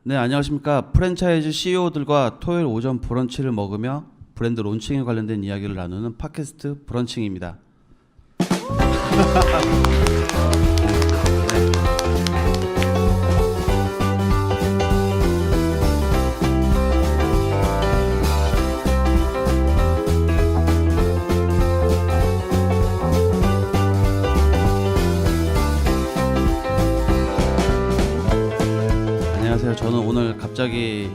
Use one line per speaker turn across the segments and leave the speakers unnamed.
네, 안녕하십니까. 프랜차이즈 CEO들과 토요일 오전 브런치를 먹으며 브랜드 론칭에 관련된 이야기를 나누는 팟캐스트 브런칭입니다. 안녕하세요. 저는 오늘 갑자기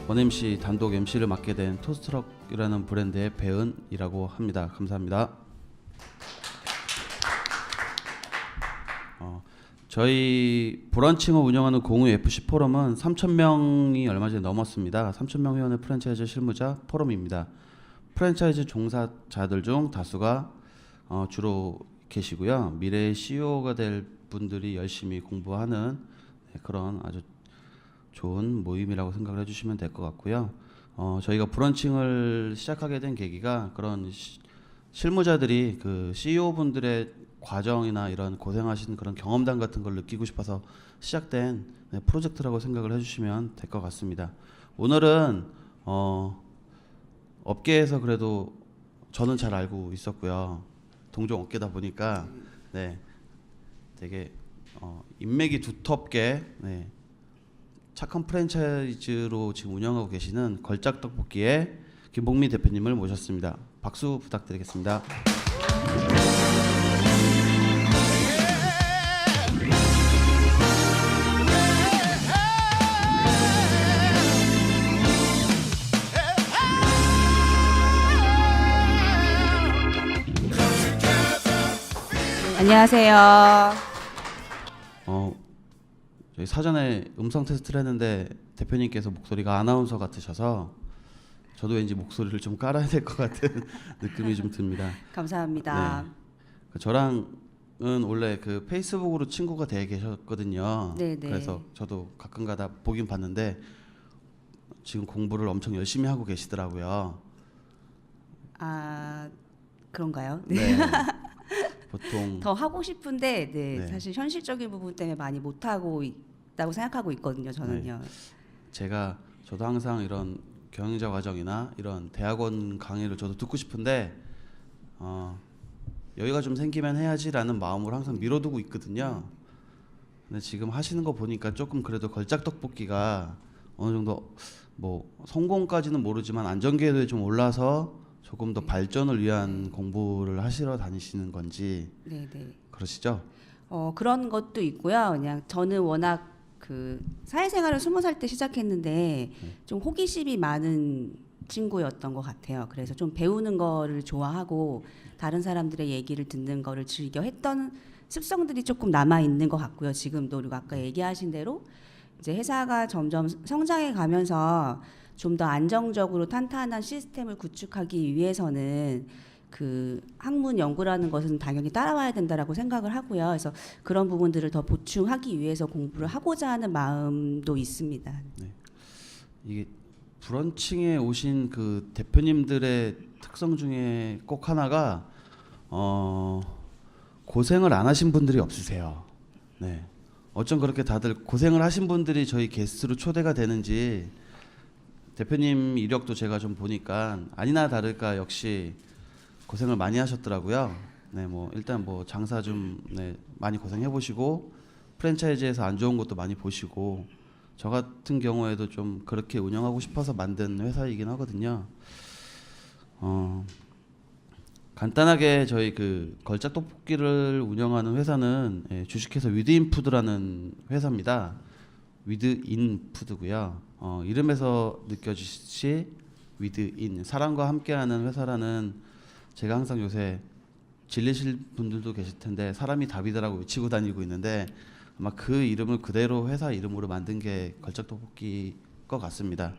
원 MC 단독 MC를 맡게 된 토스트럭이라는 브랜드의 배은이라고 합니다. 감사합니다. 저희 브런칭을 운영하는 공유 FC 포럼은 3,000명이 얼마 전에 넘었습니다. 3,000명 회원의 프랜차이즈 실무자 포럼입니다. 프랜차이즈 종사자들 중 다수가 주로 계시고요. 미래의 CEO가 될 분들이 열심히 공부하는 그런 아주 좋은 모임이라고 생각을 해주시면 될 것 같고요. 저희가 브런칭을 시작하게 된 계기가 그런 실무자들이 그 CEO 분들의 과정이나 이런 고생하신 그런 경험담 같은 걸 느끼고 싶어서 시작된 프로젝트라고 생각을 해주시면 될 것 같습니다. 오늘은 업계에서 그래도 저는 잘 알고 있었고요. 동종 업계다 보니까 되게 인맥이 두텁게 착한 프랜차이즈로 지금 운영하고 계시는 걸작떡볶이의 김복미 대표님을 모셨습니다. 박수 부탁드리겠습니다.
안녕하세요.
저희 사전에 음성 테스트를 했는데 대표님께서 목소리가 아나운서 같으셔서 저도 왠지 목소리를 좀 깔아야 될 것 같은 느낌이 좀 듭니다.
감사합니다.
네. 저랑은 원래 그 페이스북으로 친구가 되어 계셨거든요.
네네.
그래서 저도 가끔가다 보긴 봤는데 지금 공부를 엄청 열심히 하고 계시더라고요.
아, 그런가요?
네. 보통
더 하고 싶은데
네.
사실 현실적인 부분 때문에 많이 못 하고 있다고 생각하고 있거든요. 저는요.
저도 항상 이런 경영자 과정이나 이런 대학원 강의를 저도 듣고 싶은데 여유가 좀 생기면 해야지라는 마음으로 항상 미뤄두고 있거든요. 근데 지금 하시는 거 보니까 조금 그래도 걸작떡볶이가 어느 정도 뭐 성공까지는 모르지만 안전궤도에 좀 올라서 조금 더 발전을 위한 공부를 하시러 다니시는 건지
네네.
그러시죠?
그런 것도 있고요. 그냥 저는 워낙 그 사회생활을 20살 때 시작했는데 좀 호기심이 많은 친구였던 것 같아요. 그래서 좀 배우는 거를 좋아하고 다른 사람들의 얘기를 듣는 거를 즐겨 했던 습성들이 조금 남아 있는 것 같고요. 지금도 그리고 아까 얘기하신 대로 이제 회사가 점점 성장해 가면서 좀 더 안정적으로 탄탄한 시스템을 구축하기 위해서는 그 학문 연구라는 것은 당연히 따라와야 된다라고 생각을 하고요. 그래서 그런 부분들을 더 보충하기 위해서 공부를 하고자 하는 마음도 있습니다.
네. 이게 브런칭에 오신 그 대표님들의 특성 중에 꼭 하나가 고생을 안 하신 분들이 없으세요. 네. 어쩜 그렇게 다들 고생을 하신 분들이 저희 게스트로 초대가 되는지 대표님 이력도 제가 좀 보니까 아니나 다를까 역시 고생을 많이 하셨더라고요. 네, 뭐 일단 뭐 장사 좀 많이 고생해 보시고 프랜차이즈에서 안 좋은 것도 많이 보시고 저 같은 경우에도 좀 그렇게 운영하고 싶어서 만든 회사이긴 하거든요. 간단하게 저희 그 걸작떡볶이를 운영하는 회사는 주식회사 위드인푸드라는 회사입니다. 위드인푸드고요. 이름에서 느껴지시 위드인 사람과 함께하는 회사라는 제가 항상 요새 질리실 분들도 계실 텐데 사람이 답이다라고 외치고 다니고 있는데 아마 그 이름을 그대로 회사 이름으로 만든 게 걸작떡볶이 것 같습니다.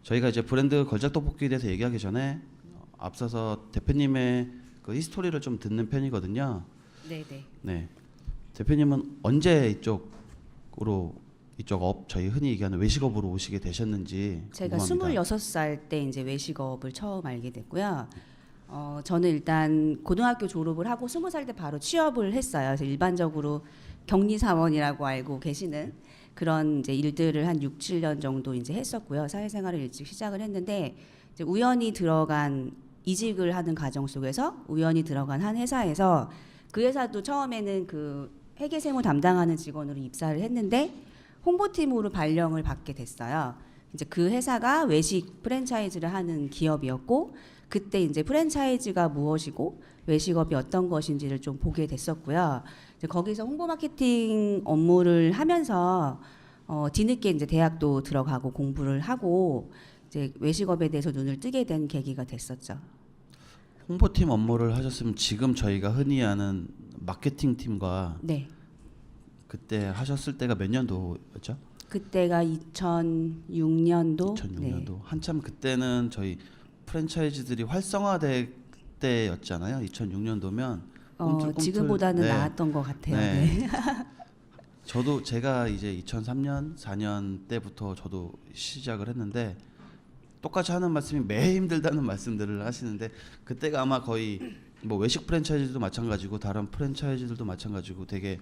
저희가 이제 브랜드 걸작떡볶이에 대해서 얘기하기 전에 앞서서 대표님의 그 히스토리를 좀 듣는 편이거든요.
네네.
네, 대표님은 언제 이쪽 업 저희 흔히 얘기하는 외식업으로 오시게 되셨는지
제가
궁금합니다.
26살 때 이제 외식업을 처음 알게 됐고요. 저는 일단 고등학교 졸업을 하고 20살 때 바로 취업을 했어요. 그래서 일반적으로 격리 사원이라고 알고 계시는 그런 이제 일들을 한 6, 7년 정도 이제 했었고요. 사회생활을 일찍 시작을 했는데 이제 우연히 들어간 이직을 하는 과정 속에서 우연히 들어간 한 회사에서 그 회사도 처음에는 그 회계세무 담당하는 직원으로 입사를 했는데 홍보팀으로 발령을 받게 됐어요. 이제 그 회사가 외식 프랜차이즈를 하는 기업이었고 그때 이제 프랜차이즈가 무엇이고 외식업이 어떤 것인지를 좀 보게 됐었고요. 이제 거기서 홍보 마케팅 업무를 하면서 뒤늦게 이제 대학도 들어가고 공부를 하고 이제 외식업에 대해서 눈을 뜨게 된 계기가 됐었죠.
홍보팀 업무를 하셨으면 지금 저희가 흔히 아는 마케팅 팀과
네.
그때 하셨을 때가 몇 년도였죠?
그때가 2006년도.
2006년도.
네.
한참 그때는 저희 프랜차이즈들이 활성화될 때였잖아요. 2006년도면
지금보다는
네.
나았던 것 같아요.
네.
네.
저도 제가 이제 2003년, 4년 때부터 저도 시작을 했는데 똑같이 하는 말씀이 매일 힘들다는 말씀들을 하시는데 그때가 아마 거의 뭐 외식 프랜차이즈도 마찬가지고 다른 프랜차이즈들도 마찬가지고 되게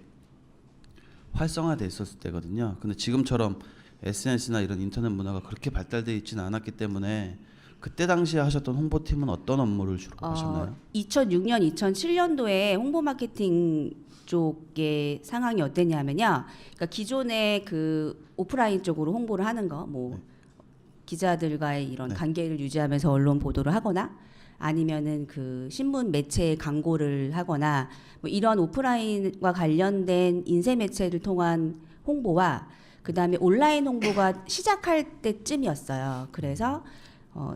활성화돼 있었을 때거든요. 근데 지금처럼 SNS나 이런 인터넷 문화가 그렇게 발달돼 있지는 않았기 때문에 그때 당시에 하셨던 홍보팀은 어떤 업무를 주로 하셨나요?
2006년, 2007년도에 홍보 마케팅 쪽의 상황이 어땠냐면요. 그러니까 기존의 그 오프라인 쪽으로 홍보를 하는 거, 뭐
네.
기자들과의 이런
네.
관계를 유지하면서 언론 보도를 하거나 아니면은 그 신문 매체에 광고를 하거나 뭐 이런 오프라인과 관련된 인쇄 매체를 통한 홍보와 그다음에 온라인 홍보가 시작할 때쯤이었어요. 그래서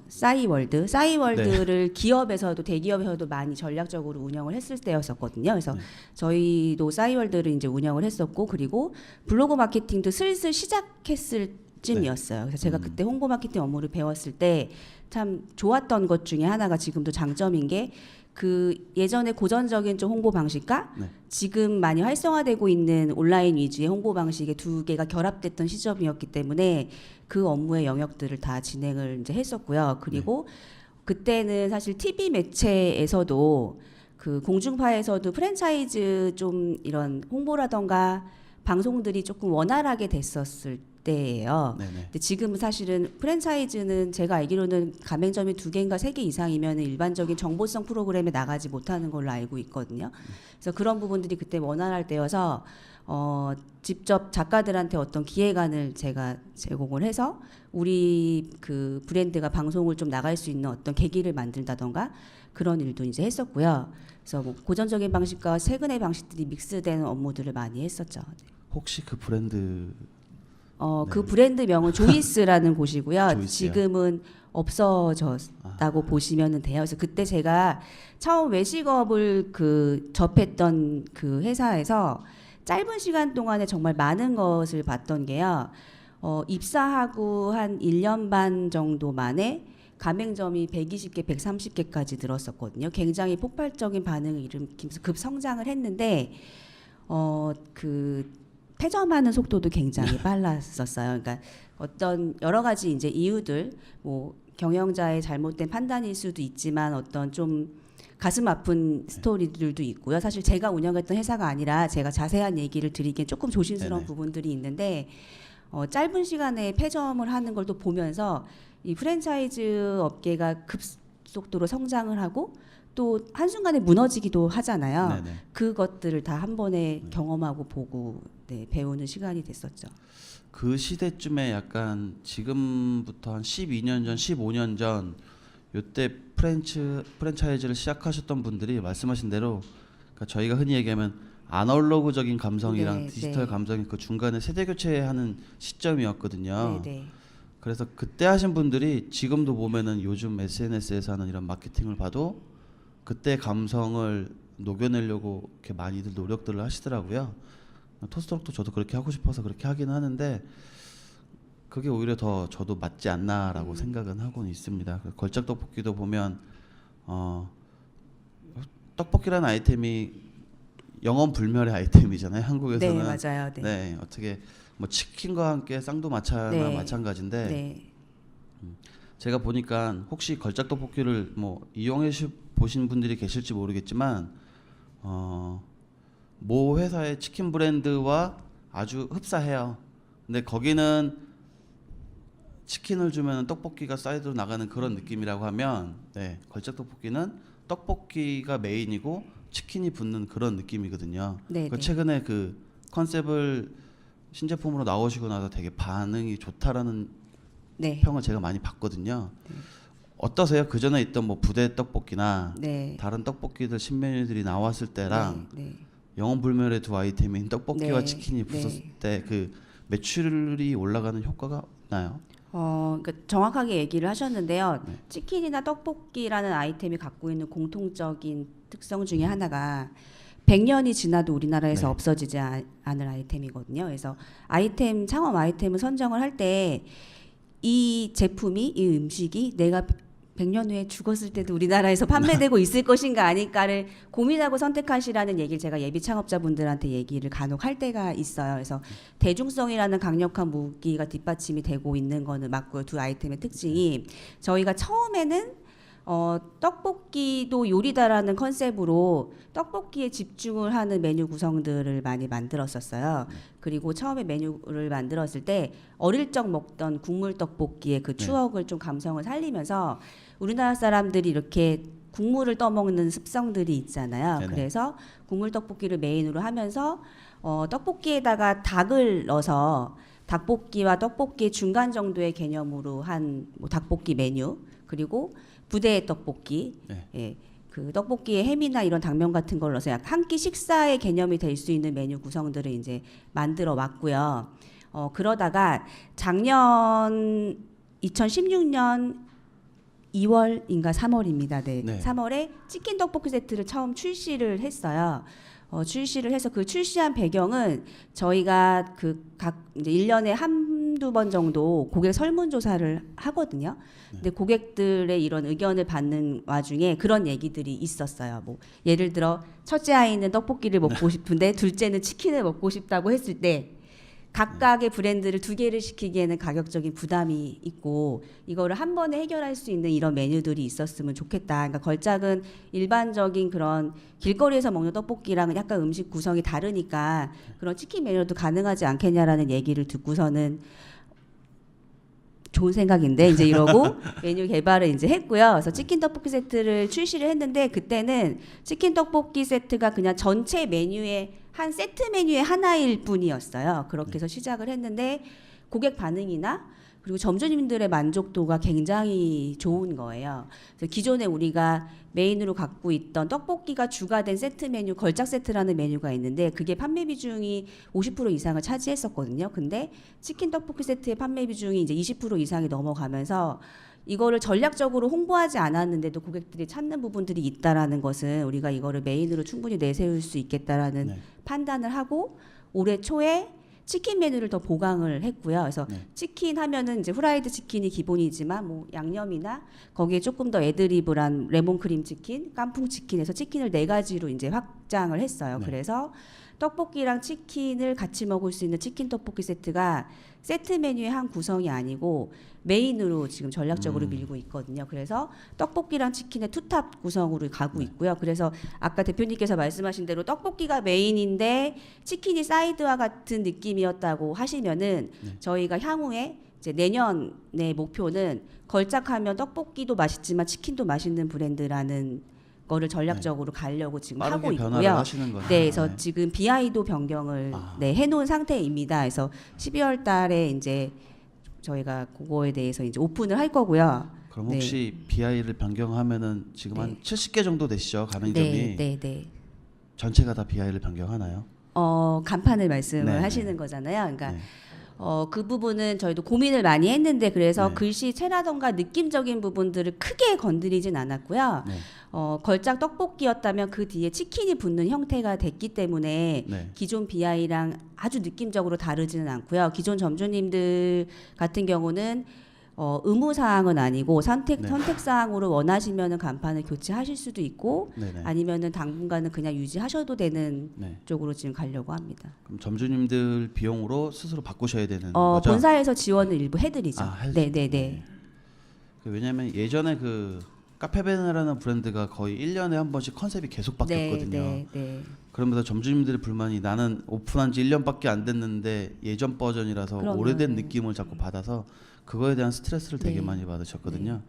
싸이월드를 기업에서도 대기업에서도 많이 전략적으로 운영을 했을 때였었거든요. 그래서
네.
저희도 싸이월드를 이제 운영을 했었고 그리고 블로그 마케팅도 슬슬 시작했을 쯤이었어요. 그래서 제가 그때 홍보 마케팅 업무를 배웠을 때 참 좋았던 것 중에 하나가 지금도 장점인 게 그 예전에 고전적인 좀 홍보 방식과
네.
지금 많이 활성화되고 있는 온라인 위주의 홍보 방식의 두 개가 결합됐던 시점이었기 때문에 그 업무의 영역들을 다 진행을 이제 했었고요. 그리고 그때는 사실 TV 매체에서도 그 공중파에서도 프랜차이즈 좀 이런 홍보라던가 방송들이 조금 원활하게 됐었을 때예요.
네네.
근데 지금은 사실은 프랜차이즈는 제가 알기로는 가맹점이 2개인가 3개 이상이면 일반적인 정보성 프로그램에 나가지 못하는 걸로 알고 있거든요. 그래서 그런 부분들이 그때 원활할 때여서 직접 작가들한테 어떤 기획안을 제가 제공을 해서 우리 그 브랜드가 방송을 좀 나갈 수 있는 어떤 계기를 만든다던가 그런 일도 이제 했었고요. 그래서 뭐 고전적인 방식과 최근의 방식들이 믹스된 업무들을 많이 했었죠.
혹시 그 브랜드
그 브랜드명은 조이스라는 곳이고요.
조이스요?
지금은 없어졌다고 보시면 돼요. 그래서 그때 제가 처음 외식업을 그 접했던 그 회사에서 짧은 시간 동안에 정말 많은 것을 봤던 게요. 입사하고 한 1년 반 정도 만에 가맹점이 120개, 130개까지 늘었었거든요. 굉장히 폭발적인 반응을 일으키면서 급성장을 했는데 그 폐점하는 속도도 굉장히 빨랐었어요. 그러니까 어떤 여러 가지 이제 이유들, 뭐 경영자의 잘못된 판단일 수도 있지만 어떤 좀 가슴 아픈 스토리들도 있고요. 사실 제가 운영했던 회사가 아니라 제가 자세한 얘기를 드리기엔 조금 조심스러운
네네.
부분들이 있는데 짧은 시간에 폐점을 하는 걸 또 보면서 이 프랜차이즈 업계가 급속도로 성장을 하고 또 한순간에 무너지기도 하잖아요.
네네.
그것들을 다 한 번에 경험하고 보고 배우는 시간이 됐었죠.
그 시대쯤에 약간 지금부터 한 12년 전, 15년 전 요때 프랜차이즈를 시작하셨던 분들이 말씀하신 대로 그러니까 저희가 흔히 얘기하면 아날로그적인 감성이랑
네,
디지털
네.
감성이 그 중간에 세대 교체하는 시점이었거든요.
네.
그래서 그때 하신 분들이 지금도 보면은 요즘 SNS에서 하는 이런 마케팅을 봐도 그때 감성을 녹여내려고 이렇게 많이들 노력들을 하시더라고요. 토스트록도 저도 그렇게 하고 싶어서 그렇게 하긴 하는데 그게 오히려 더 저도 맞지 않나라고 생각은 하고는 있습니다. 걸작 떡볶이도 보면 떡볶이라는 아이템이 영원 불멸의 아이템이잖아요. 한국에서는.
네, 맞아요. 네.
네, 어떻게 뭐 치킨과 함께 쌍두마차나
네.
마찬가지인데
네.
제가 보니까 혹시 걸작 떡볶이를 뭐 이용해 보신 분들이 계실지 모르겠지만 모 회사의 치킨 브랜드와 아주 흡사해요. 근데 거기는 치킨을 주면 떡볶이가 사이드로 나가는 그런 느낌이라고 하면, 네, 걸작 떡볶이는 떡볶이가 메인이고 치킨이 붙는 그런 느낌이거든요.
네,
그
네.
최근에 그 컨셉을 신제품으로 나오시고 나서 되게 반응이 좋다라는
네.
평을 제가 많이 봤거든요. 어떠세요? 그 전에 있던 뭐 부대 떡볶이나
네.
다른 떡볶이들 신메뉴들이 나왔을 때랑
네. 네.
영혼불멸의 두 아이템인 떡볶이와
네.
치킨이 붙었을
네.
때 그 매출이 올라가는 효과가 있나요?
그러니까 정확하게 얘기를 하셨는데요.
네.
치킨이나 떡볶이라는 아이템이 갖고 있는 공통적인 특성 중에 하나가 100년이 지나도 우리나라에서
네.
없어지지 않을 아이템이거든요. 그래서 아이템 창업 아이템을 선정을 할 때 이 제품이 이 음식이 내가 100년 후에 죽었을 때도 우리나라에서 판매되고 있을 것인가 아닐까를 고민하고 선택하시라는 얘기를 제가 예비 창업자분들한테 얘기를 간혹 할 때가 있어요. 그래서 대중성이라는 강력한 무기가 뒷받침이 되고 있는 거는 맞고요. 두 아이템의 특징이 저희가 처음에는 떡볶이도 요리다라는 컨셉으로 떡볶이에 집중을 하는 메뉴 구성들을 많이 만들었었어요. 그리고 처음에 메뉴를 만들었을 때 어릴 적 먹던 국물 떡볶이의 그 추억을 좀 감성을 살리면서 우리나라 사람들이 이렇게 국물을 떠먹는 습성들이 있잖아요.
네네.
그래서 국물 떡볶이를 메인으로 하면서 떡볶이에다가 닭을 넣어서 닭볶이와 떡볶이 중간 정도의 개념으로 한 뭐 닭볶이 메뉴 그리고 부대 떡볶이,
네.
예, 그 떡볶이에 햄이나 이런 당면 같은 걸 넣어서 약 한 끼 식사의 개념이 될 수 있는 메뉴 구성들을 이제 만들어 왔고요. 그러다가 작년 2016년 2월인가 3월입니다. 네.
네.
3월에 치킨 떡볶이 세트를 처음 출시를 했어요. 출시를 해서 그 출시한 배경은 저희가 그 각 이제 1년에 한두 번 정도 고객 설문조사를 하거든요. 근데 고객들의 이런 의견을 받는 와중에 그런 얘기들이 있었어요. 뭐 예를 들어 첫째 아이는 떡볶이를 먹고 싶은데 둘째는 치킨을 먹고 싶다고 했을 때 각각의 브랜드를 두 개를 시키기에는 가격적인 부담이 있고 이거를 한 번에 해결할 수 있는 이런 메뉴들이 있었으면 좋겠다. 그러니까 걸작은 일반적인 그런 길거리에서 먹는 떡볶이랑은 약간 음식 구성이 다르니까 그런 치킨 메뉴도 가능하지 않겠냐라는 얘기를 듣고서는 좋은 생각인데 이제 이러고 메뉴 개발을 이제 했고요. 그래서 치킨 떡볶이 세트를 출시를 했는데 그때는 치킨 떡볶이 세트가 그냥 전체 메뉴의 한 세트 메뉴의 하나일 뿐이었어요. 그렇게 해서 시작을 했는데 고객 반응이나 그리고 점주님들의 만족도가 굉장히 좋은 거예요. 그래서 기존에 우리가 메인으로 갖고 있던 떡볶이가 주가 된 세트 메뉴, 걸작 세트라는 메뉴가 있는데 그게 판매 비중이 50% 이상을 차지했었거든요. 근데 치킨 떡볶이 세트의 판매 비중이 이제 20% 이상이 넘어가면서 이거를 전략적으로 홍보하지 않았는데도 고객들이 찾는 부분들이 있다라는 것은 우리가 이거를 메인으로 충분히 내세울 수 있겠다라는
네.
판단을 하고 올해 초에 치킨 메뉴를 더 보강을 했고요. 그래서
네.
치킨 하면은 이제 후라이드 치킨이 기본이지만 뭐 양념이나 거기에 조금 더 애드리브한 레몬 크림 치킨, 깐풍 치킨에서 치킨을 4가지로 이제 확장을 했어요.
네.
그래서 떡볶이랑 치킨을 같이 먹을 수 있는 치킨 떡볶이 세트가 세트 메뉴의 한 구성이 아니고 메인으로 지금 전략적으로 밀고 있거든요. 그래서 떡볶이랑 치킨의 투탑 구성으로 가고 있고요. 그래서 아까 대표님께서 말씀하신 대로 떡볶이가 메인인데 치킨이 사이드와 같은 느낌이었다고 하시면은 저희가 향후에 이제 내년의 목표는 걸작하면 떡볶이도 맛있지만 치킨도 맛있는 브랜드라는 거를 전략적으로 가려고 지금 하고
빠르게 변화를
있고요.
하시는 거죠.
네, 그래서 지금 BI도 변경을 해놓은 상태입니다. 그래서 12월 달에 이제 저희가 그거에 대해서 이제 오픈을 할 거고요.
그럼
네.
혹시 BI를 변경하면은 지금 한 70개 정도 되시죠? 가맹점이.
네.
전체가 다 BI를 변경하나요?
간판을 말씀을
네,
하시는
네.
거잖아요. 그러니까
네.
그 부분은 저희도 고민을 많이 했는데 그래서
네.
글씨체라던가 느낌적인 부분들을 크게 건드리진 않았고요.
네.
걸작 떡볶이였다면 그 뒤에 치킨이 붙는 형태가 됐기 때문에
네.
기존 BI랑 아주 느낌적으로 다르지는 않고요. 기존 점주님들 같은 경우는 의무 사항은 아니고 선택 사항으로 원하시면은 간판을 교체하실 수도 있고
네네.
아니면은 당분간은 그냥 유지하셔도 되는
네.
쪽으로 지금 가려고 합니다.
그럼 점주님들 비용으로 스스로 바꾸셔야 되는 거죠?
본사에서 지원을 일부 해드리죠. 네.
왜냐하면 예전에 그 카페베네라는 브랜드가 거의 1년에 한 번씩 컨셉이 계속 바뀌었거든요.
네.
그러면서 점주님들의 불만이 나는 오픈한 지 1년밖에 안 됐는데 예전 버전이라서
그러면,
오래된
네.
느낌을 자꾸 받아서 그거에 대한 스트레스를 되게
네.
많이 받으셨거든요.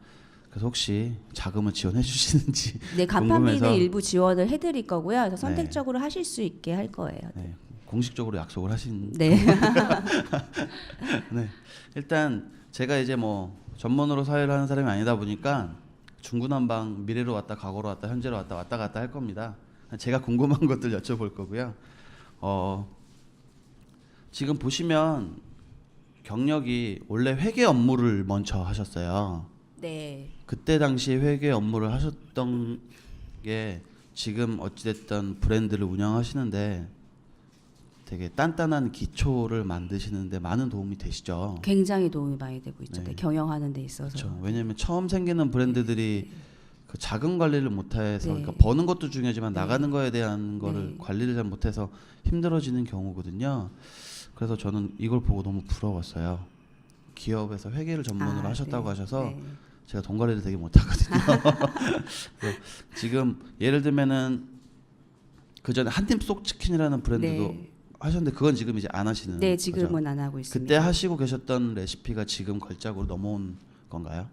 그래서 혹시 자금을 지원해 주시는지
네,
궁금해서.
간판비는 일부 지원을 해드릴 거고요. 그래서
네.
선택적으로 하실 수 있게 할 거예요.
네, 공식적으로 약속을 하신.
네.
네. 일단 제가 이제 뭐 전문으로 사회를 하는 사람이 아니다 보니까 중구난방 미래로 왔다 과거로 왔다 현재로 왔다 왔다 갔다 할 겁니다. 제가 궁금한 것들 여쭤볼 거고요. 지금 보시면 경력이 원래 회계 업무를 먼저 하셨어요.
네.
그때 당시에 회계 업무를 하셨던 게 지금 어찌됐든 브랜드를 운영하시는데 되게 단단한 기초를 만드시는데 많은 도움이 되시죠.
굉장히 도움이 많이 되고 있죠.
네.
네, 경영하는 데 있어서.
그렇죠. 왜냐하면 처음 생기는 브랜드들이 그 자금 관리를 못해서
네.
그러니까 버는 것도 중요하지만
네.
나가는 거에 대한 거를
네.
관리를 잘 못해서 힘들어지는 경우거든요. 그래서 저는 이걸 보고 너무 부러웠어요. 기업에서 회계를 전문으로 하셨다고
네.
하셔서
네.
제가 돈 관리를 되게 못하거든요. 그래서 지금 예를 들면은 그 전에 한팀 쏙 치킨이라는 브랜드도
네.
하셨는데 그건 지금 이제 안 하시는
네,
거죠?
지금은 안 하고 있습니다.
그때 하시고 계셨던 레시피가 지금 걸작으로 넘어온 건가요?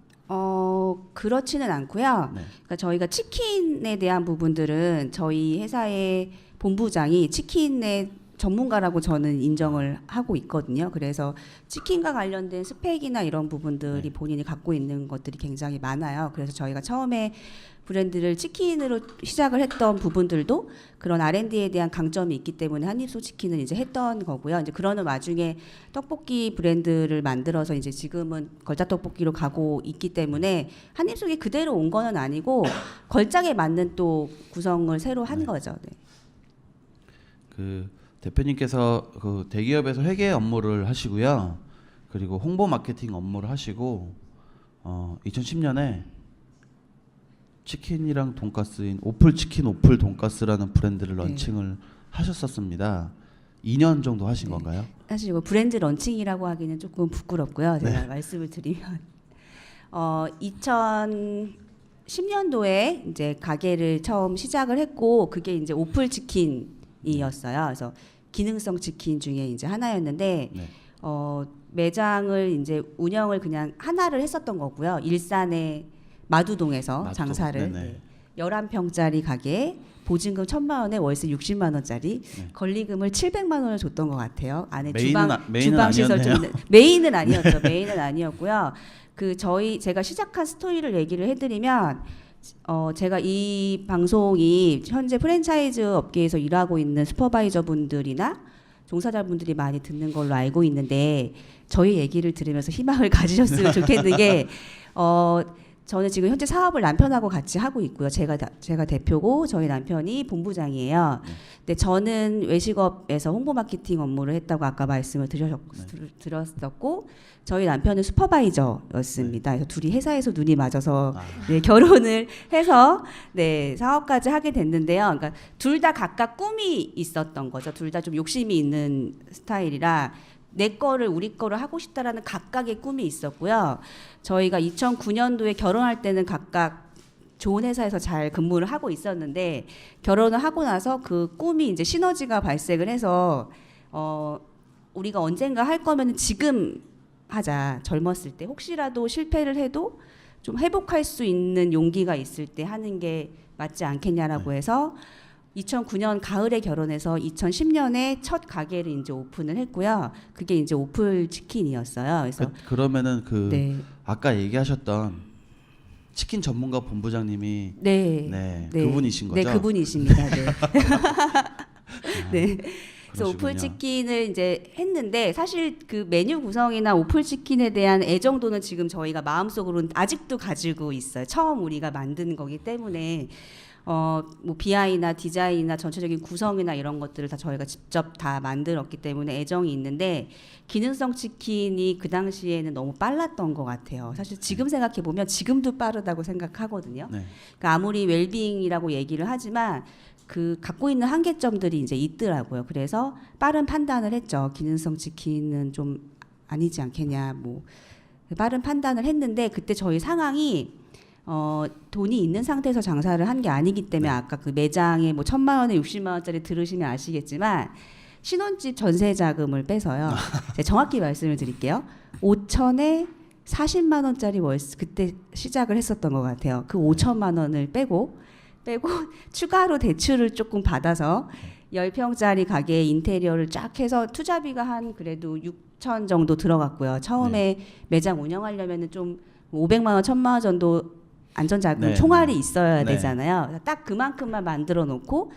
그렇지는 않고요.
네.
그러니까 저희가 치킨에 대한 부분들은 저희 회사의 본부장이 치킨의 전문가라고 저는 인정을 하고 있거든요. 그래서 치킨과 관련된 스펙이나 이런 부분들이
네.
본인이 갖고 있는 것들이 굉장히 많아요. 그래서 저희가 처음에 브랜드를 치킨으로 시작을 했던 부분들도 그런 R&D에 대한 강점이 있기 때문에 한입소 치킨은 이제 했던 거고요. 이제 그러는 와중에 떡볶이 브랜드를 만들어서 이제 지금은 걸작 떡볶이로 가고 있기 때문에 한입소에 그대로 온 거는 아니고 걸작에 맞는 또 구성을 새로 한 거죠. 네.
그 대표님께서 그 대기업에서 회계 업무를 하시고요. 그리고 홍보 마케팅 업무를 하시고 2010년에 치킨이랑 돈가스인 오플 치킨 오플 돈가스라는 브랜드를
네.
런칭을 하셨었습니다. 2년 정도 하신
네.
건가요?
사실 이거 브랜드 런칭이라고 하기는 조금 부끄럽고요. 제가 말씀을 드리면 2010년도에 이제 가게를 처음 시작을 했고 그게 이제 오플 치킨이었어요. 그래서 기능성 치킨 중에 이제 하나였는데
네.
매장을 이제 운영을 그냥 하나를 했었던 거고요. 일산의 마두동에서
마두동.
장사를
네네.
네. 11평짜리 가게에 보증금 1,000만 원에 월세 60만 원짜리
네.
권리금을 700만 원을 줬던 것 같아요. 안에
메인은
주방 시설 좀
아니었네요.
있는 메인은 아니었죠. 메인은 아니었고요. 그 제가 시작한 스토리를 얘기를 해드리면 제가 이 방송이 현재 프랜차이즈 업계에서 일하고 있는 슈퍼바이저 분들이나 종사자분들이 많이 듣는 걸로 알고 있는데 저희 얘기를 들으면서 희망을 가지셨으면 좋겠는 게 저는 지금 현재 사업을 남편하고 같이 하고 있고요. 제가 대표고 저희 남편이 본부장이에요. 근데 저는 외식업에서 홍보 마케팅 업무를 했다고 아까 말씀을 드렸었고 저희 남편은 슈퍼바이저였습니다. 그래서 둘이 회사에서 눈이 맞아서 네, 결혼을 해서 네, 사업까지 하게 됐는데요. 그러니까 둘 다 각각 꿈이 있었던 거죠. 둘 다 좀 욕심이 있는 스타일이라 내 거를 우리 거를 하고 싶다라는 각각의 꿈이 있었고요. 저희가 2009년도에 결혼할 때는 각각 좋은 회사에서 잘 근무를 하고 있었는데 결혼을 하고 나서 그 꿈이 이제 시너지가 발생을 해서 우리가 언젠가 할 거면 지금 하자. 젊었을 때 혹시라도 실패를 해도 좀 회복할 수 있는 용기가 있을 때 하는 게 맞지 않겠냐라고 해서 2009년 가을에 결혼해서 2010년에 첫 가게를 이제 오픈을 했고요. 그게 이제 오플 치킨이었어요. 그래서
그러면은
네.
아까 얘기하셨던 치킨 전문가 본부장님이
네.
네,
네.
그분이신 거죠?
네, 그분이십니다. 네. 네. 그래서
그러시군요.
오플 치킨을 이제 했는데 사실 그 메뉴 구성이나 오플 치킨에 대한 애정도는 지금 저희가 마음속으로는 아직도 가지고 있어요. 처음 우리가 만든 거기 때문에 뭐 BI나 디자인이나 전체적인 구성이나 이런 것들을 다 저희가 직접 다 만들었기 때문에 애정이 있는데 기능성 치킨이 그 당시에는 너무 빨랐던 것 같아요. 사실 지금 생각해 보면 지금도 빠르다고 생각하거든요.
네.
그러니까 아무리 웰빙이라고 얘기를 하지만 그 갖고 있는 한계점들이 이제 있더라고요. 그래서 빠른 판단을 했죠. 기능성 치킨은 좀 아니지 않겠냐. 뭐 빠른 판단을 했는데 그때 저희 상황이 돈이 있는 상태에서 장사를 한 게 아니기 때문에 아까 그 매장에 뭐 1,000만 원에 60만 원짜리 들으시면 아시겠지만 신혼집 전세 자금을 빼서요. 제가 정확히 말씀을 드릴게요. 5천에 40만 원짜리 월세 그때 시작을 했었던 것 같아요. 그 5천만 원을 빼고 추가로 대출을 조금 받아서 10평짜리 가게 인테리어를 쫙 해서 투자비가 한 그래도 6천 정도 들어갔고요. 처음에 매장 운영하려면은 좀 500만 원, 1,000만 원 정도 안전자금
네.
총알이 있어야
네.
되잖아요. 딱 그만큼만 만들어 놓고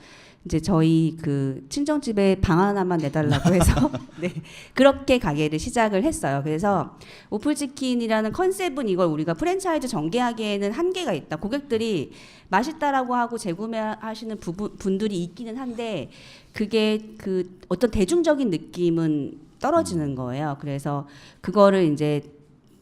이제 저희 그 친정집에 방 하나만 내달라고 해서 네, 그렇게 가게를 시작을 했어요. 그래서 오플치킨이라는 컨셉은 이걸 우리가 프랜차이즈 전개하기에는 한계가 있다. 고객들이 맛있다라고 하고 재구매하시는 분들이 있기는 한데 그게 그 어떤 대중적인 느낌은 떨어지는 거예요. 그래서 그거를 이제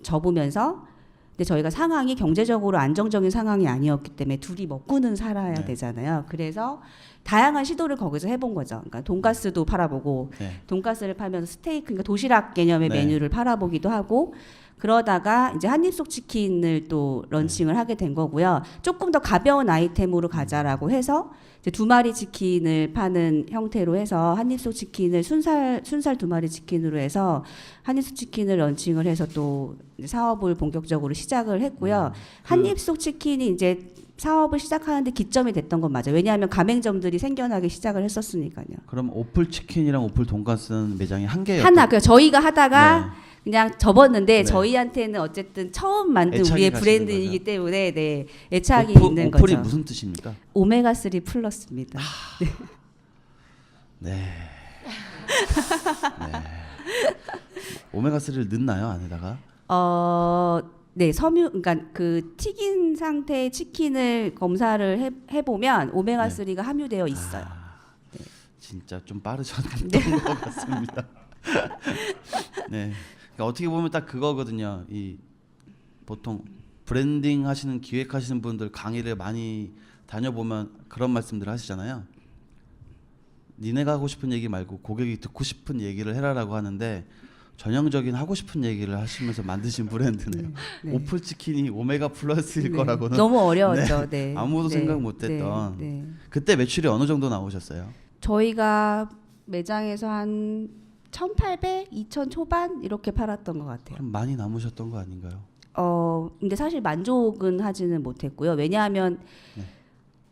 접으면서 근데 저희가 상황이 경제적으로 안정적인 상황이 아니었기 때문에 둘이 먹고는 살아야
네.
되잖아요. 그래서 다양한 시도를 거기서 해본 거죠. 그러니까 돈가스도 팔아보고
네.
돈가스를 팔면서 스테이크, 그러니까 도시락 개념의
네.
메뉴를 팔아보기도 하고 그러다가 이제 한입속 치킨을 또 런칭을 하게 된 거고요. 조금 더 가벼운 아이템으로 가자라고 해서 이제 2마리 치킨을 파는 형태로 해서 한입속 치킨을 순살 2마리 치킨으로 해서 한입속 치킨을 런칭을 해서 또 이제 사업을 본격적으로 시작을 했고요. 한입속 치킨이 이제 사업을 시작하는데 기점이 됐던 건 맞아요. 왜냐하면 가맹점들이 생겨나기 시작을 했었으니까요.
그럼 오플 치킨이랑 오플 돈가스는 매장이 한 개예요.
하나 그 저희가 하다가
네.
그냥 접었는데
네.
저희한테는 어쨌든 처음 만든
애착이
우리의
가시는
브랜드이기
거죠.
때문에 네, 애착이 있는
오플이
거죠.
무슨 뜻입니까?
오메가3 플러스입니다.
네. 네. 오메가 3를 넣나요 안에다가?
네, 섬유, 그러니까 그 튀긴 상태의 치킨을 검사를 해보면 오메가3가 함유되어 있어요.
진짜 좀 빠르셨던 것 같습니다. 네. 그러니까 어떻게 보면 딱 그거거든요. 이 보통 브랜딩 하시는 기획하시는 분들 강의를 많이 다녀보면 그런 말씀들 하시잖아요. 니네가 하고 싶은 얘기 말고 고객이 듣고 싶은 얘기를 해라라고 하는데 전형적인 하고 싶은 얘기를 하시면서 만드신 브랜드네요.
네.
오플 치킨이 오메가 플러스일
네.
거라고는
너무 어려웠죠. 네.
아무도
네.
생각 못했던.
네. 네.
그때 매출이 어느 정도 나오셨어요?
저희가 매장에서 한 1,800, 2,000 초반 이렇게 팔았던 것 같아요.
그럼 많이 남으셨던 거 아닌가요?
근데 사실 만족은 하지는 못했고요. 왜냐하면
네.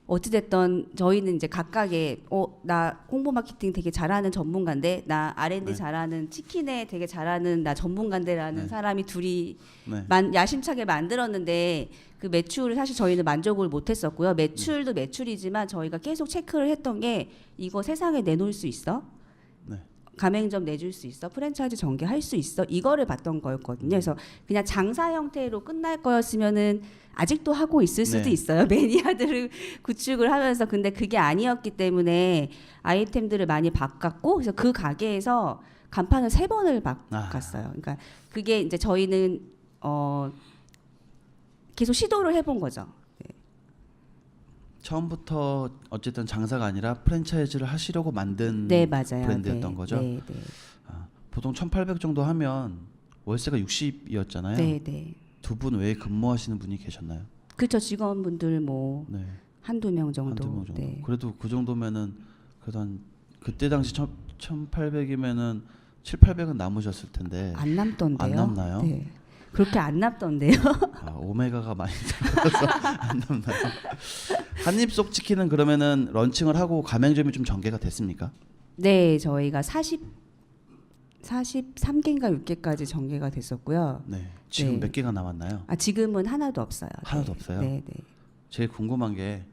어찌됐든 저희는 이제 각각의 나 홍보 마케팅 되게 잘하는 전문가인데 나 R&D
네.
잘하는 치킨에 되게 잘하는 나 전문가인데라는
네.
사람이 둘이
네.
야심차게 만들었는데 그 매출을 사실 저희는 만족을 못했었고요. 매출도 매출이지만 저희가 계속 체크를 했던 게 이거 세상에 내놓을 수 있어?
네.
가맹점 내줄 수 있어? 프랜차이즈 전개할 수 있어? 이거를 봤던 거였거든요. 그래서 그냥 장사 형태로 끝날 거였으면은 아직도 하고 있을 수도
네.
있어요. 매니아들을 구축을 하면서. 근데 그게 아니었기 때문에 아이템들을 많이 바꿨고 그래서 그 가게에서 간판을 3번을 바꿨어요. 그러니까 그게 이제 저희는 계속 시도를 해본 거죠.
처음부터 어쨌든 장사가 아니라 프랜차이즈를 하시려고 만든
네, 맞아요.
브랜드였던
네,
거죠.
네, 네.
보통 1,800 정도 하면 월세가 60이었잖아요.
네, 네.
두 분 외에 근무하시는 분이 계셨나요?
그렇죠. 직원분들 뭐
네.
한두 명 정도.
한두 명 정도.
네.
그래도 그 정도면은 그래도 한 그때 당시 1,800이면은 7,800은 남으셨을 텐데
안 남던데요.
안 남나요?
네. 그렇게 안 남던데요.
오메가가 많이 들어서 안 남나요? 한입속 치킨은 그러면은 런칭을 하고 가맹점이 좀 전개가 됐습니까?
네, 저희가 43개인가 6개까지 전개가 됐었고요.
네. 지금
네.
몇 개가 남았나요?
지금은 하나도 없어요.
하나도
네.
없어요?
네, 네.
제일 궁금한 게